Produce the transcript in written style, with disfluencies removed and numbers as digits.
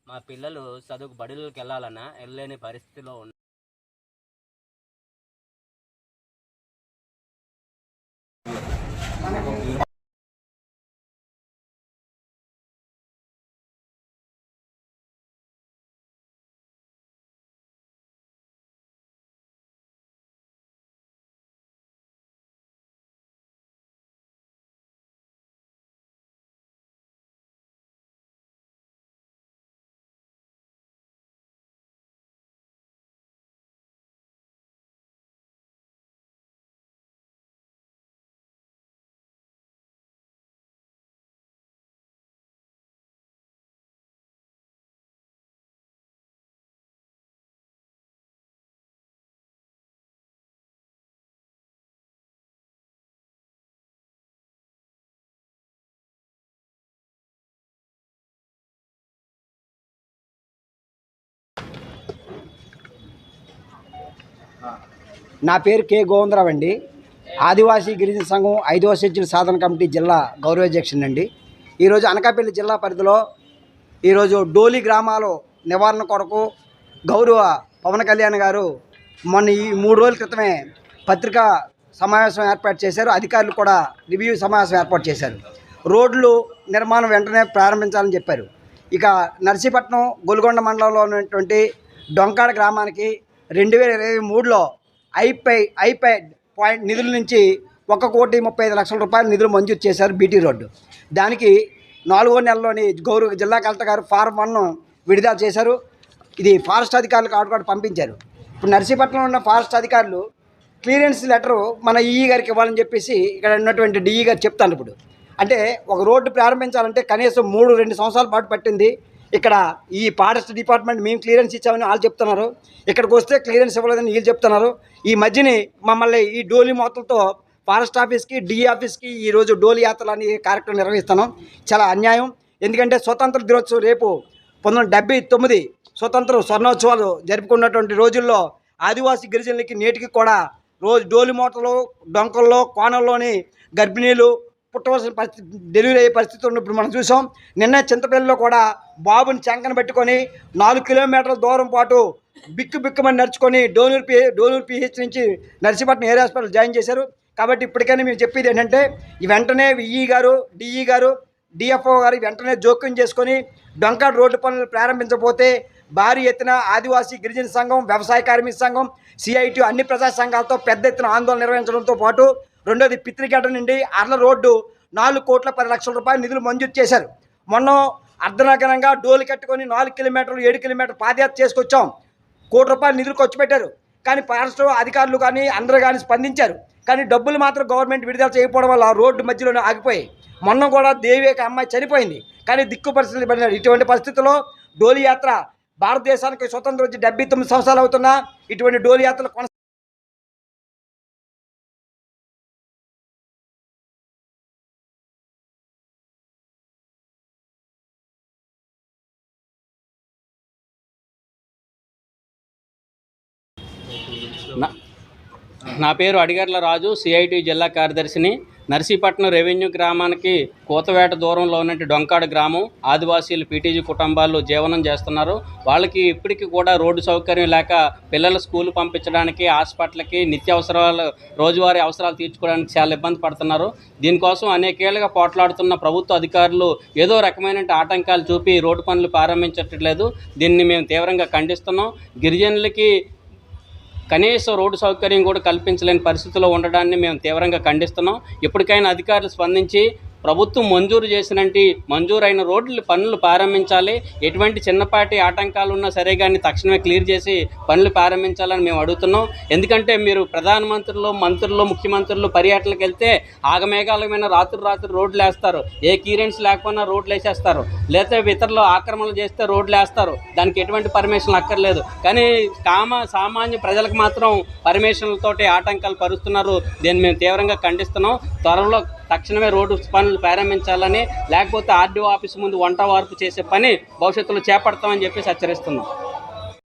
మా పిల్లలు చదువుకు బడులకు వెళ్ళాలన్నా వెళ్ళలేని పరిస్థితిలో ఉన్నారు. నా పేరు కె గోవిందరావు అండి. ఆదివాసీ గిరిజన సంఘం 5వ షెడ్యూల్ సాధన కమిటీ జిల్లా గౌరవాధ్యక్షుడు అండి. ఈరోజు అనకాపల్లి జిల్లా పరిధిలో ఈరోజు డోలి గ్రామాల నివారణ కొరకు గౌరవ పవన్ కళ్యాణ్ గారు మొన్న ఈ 3 రోజుల క్రితమే పత్రికా సమావేశం ఏర్పాటు చేశారు. అధికారులు కూడా రివ్యూ సమావేశం ఏర్పాటు చేశారు. రోడ్లు నిర్మాణం వెంటనే ప్రారంభించాలని చెప్పారు. ఇక నర్సీపట్నం గొలుగొండ మండలంలో ఉన్నటువంటి డొంకాడ గ్రామానికి 2023లో ఐపై పాయింట్ నిధుల నుంచి 1,35,00,000 రూపాయల నిధులు మంజూరు చేశారు. బీటీ రోడ్డు దానికి 4వ నెలలోని గౌరవ జిల్లా కలెక్టర్ గారు ఫారం 1 విడుదల చేశారు. ఇది ఫారెస్ట్ అధికారులకు ఆడుకోవడం పంపించారు. ఇప్పుడు నర్సీపట్నంలో ఉన్న ఫారెస్ట్ అధికారులు క్లియరెన్స్ లెటరు మన ఈఈ గారికి ఇవ్వాలని చెప్పేసి ఇక్కడ ఉన్నటువంటి డిఈ గారు చెప్తాను. ఇప్పుడు అంటే ఒక రోడ్డు ప్రారంభించాలంటే కనీసం 3-2 సంవత్సరాల పాటు పట్టింది. ఇక్కడ ఈ ఫారెస్ట్ డిపార్ట్మెంట్ మేము క్లియరెన్స్ ఇచ్చామని వాళ్ళు చెప్తున్నారు. ఇక్కడికి వస్తే క్లియరెన్స్ ఇవ్వలేదని వీళ్ళు చెప్తున్నారు. ఈ మధ్యని మమ్మల్ని ఈ డోలీ మొత్తంతో ఫారెస్ట్ ఆఫీస్కి డిఈ ఆఫీస్కి ఈరోజు డోలీ యాత్రలు అనే కార్యక్రమం నిర్వహిస్తున్నాం. చాలా అన్యాయం. ఎందుకంటే స్వతంత్ర దినోత్సవం రేపు 1979 స్వతంత్ర స్వర్ణోత్సవాలు జరుపుకున్నటువంటి రోజుల్లో ఆదివాసీ గిరిజనులకి నేటికి కూడా రోజు డోలి మూటలు డొంకల్లో కోణంలోని గర్భిణీలు పుట్టవలసిన పరిస్థితి డెలివరీ అయ్యే పరిస్థితి ఉన్నప్పుడు మనం చూసాం. నిన్న చింతపల్లిలో కూడా బాబుని చంకన పెట్టుకొని 4 కిలోమీటర్ల దూరం పాటు బిక్కుమని నడుచుకొని డోలూరు పిహెచ్ నుంచి నర్సీపట్నం ఏరియా హాస్పిటల్ జాయిన్ చేశారు. కాబట్టి ఇప్పటికైనా మేము చెప్పేది ఏంటంటే ఈ వెంటనే ఈఈ గారు డిఈ గారు డిఎఫ్ఓ గారు వెంటనే జోక్యం చేసుకొని డొంకాడ రోడ్డు పనులు ప్రారంభించకపోతే భారీ ఎత్తున ఆదివాసీ గిరిజన సంఘం, వ్యవసాయ కార్మిక సంఘం, సిఐటి అన్ని ప్రజా సంఘాలతో పెద్ద ఎత్తున ఆందోళన నిర్వహించడంతో పాటు రెండోది పిత్రిగడ్డ నుండి అర్ల రోడ్డు 4,10,00,000 రూపాయల నిధులు మంజూరు చేశారు. మొన్న అర్ధనగరంగా డోలు కట్టుకొని 4 కిలోమీటర్లు 7 కిలోమీటర్లు పాదయాత్ర చేసుకొచ్చాం. 1 కోటి రూపాయలు నిధులు ఖర్చు పెట్టారు. కానీ ఫారెస్ట్ అధికారులు కానీ అందరూ కానీ స్పందించారు. కానీ డబ్బులు మాత్రం గవర్నమెంట్ విడుదల చేయకపోవడం వల్ల రోడ్డు మధ్యలోనే ఆగిపోయాయి. మొన్న కూడా దేవిక అమ్మాయి చనిపోయింది. కానీ దిక్కు పరిస్థితులు పడినారు. ఇటువంటి పరిస్థితుల్లో డోలి యాత్ర భారతదేశానికి స్వతంత్రం వచ్చి 79 సంవత్సరాలు అవుతున్నా ఇటువంటి డోలి యాత్రలు నా పేరు అడిగర్ల రాజు, సిఐటి జిల్లా కార్యదర్శిని. నర్సీపట్నం రెవెన్యూ గ్రామానికి కోతవేట దూరంలో ఉన్న డొంకాడ గ్రామం ఆదివాసీలు పీటీజీ కుటుంబాలు జీవనం చేస్తున్నారు. వాళ్ళకి ఇప్పటికీ కూడా రోడ్డు సౌకర్యం లేక పిల్లల స్కూల్ పంపించడానికి, హాస్పిటల్కి, నిత్యావసరాలు రోజువారీ అవసరాలు తీర్చుకోవడానికి చాలా ఇబ్బంది పడుతున్నారు. దీనికోసం అనేకేళ్లుగా పోట్లాడుతున్న ప్రభుత్వ అధికారులు ఏదో రకమైన ఆటంకాలు చూపి రోడ్డు పనులు ప్రారంభించట్లేదు. దీన్ని మేము తీవ్రంగా ఖండిస్తున్నాం. గిరిజనులకి కనీసం రోడ్డు సౌకర్యం కూడా కల్పించలేని పరిస్థితిలో ఉండడాన్ని మేము తీవ్రంగా ఖండిస్తున్నాం. ఇప్పటికైనా అధికారులు స్పందించి ప్రభుత్వం మంజూరైన రోడ్లు పనులు ప్రారంభించాలి. ఎటువంటి చిన్నపాటి ఆటంకాలు ఉన్నా సరే కానీ తక్షణమే క్లియర్ చేసి పనులు ప్రారంభించాలని మేము అడుగుతున్నాం. ఎందుకంటే మీరు ప్రధానమంత్రులు, మంత్రులు, ముఖ్యమంత్రులు పర్యటనకు వెళ్తే ఆగమేఘాలమైన రాత్రి రోడ్లు వేస్తారు. ఏ క్లియరెన్స్ లేకపోయినా రోడ్లు వేసేస్తారు. లేకపోతే ఇతరులు ఆక్రమణలు చేస్తే రోడ్లు వేస్తారు. దానికి ఎటువంటి పర్మిషన్లు అక్కర్లేదు. కానీ సామాన్య ప్రజలకు మాత్రం పర్మిషన్లతోటి ఆటంకాలు పరుస్తున్నారు. దీన్ని మేము తీవ్రంగా ఖండిస్తున్నాం. త్వరలో తక్షణమే రోడ్డు పనులు ప్రారంభించాలని, లేకపోతే ఆర్డీఓ ఆఫీస్ ముందు వంట వార్పు చేసే పని భవిష్యత్తులో చేపడతామని చెప్పేసి హెచ్చరిస్తున్నాం.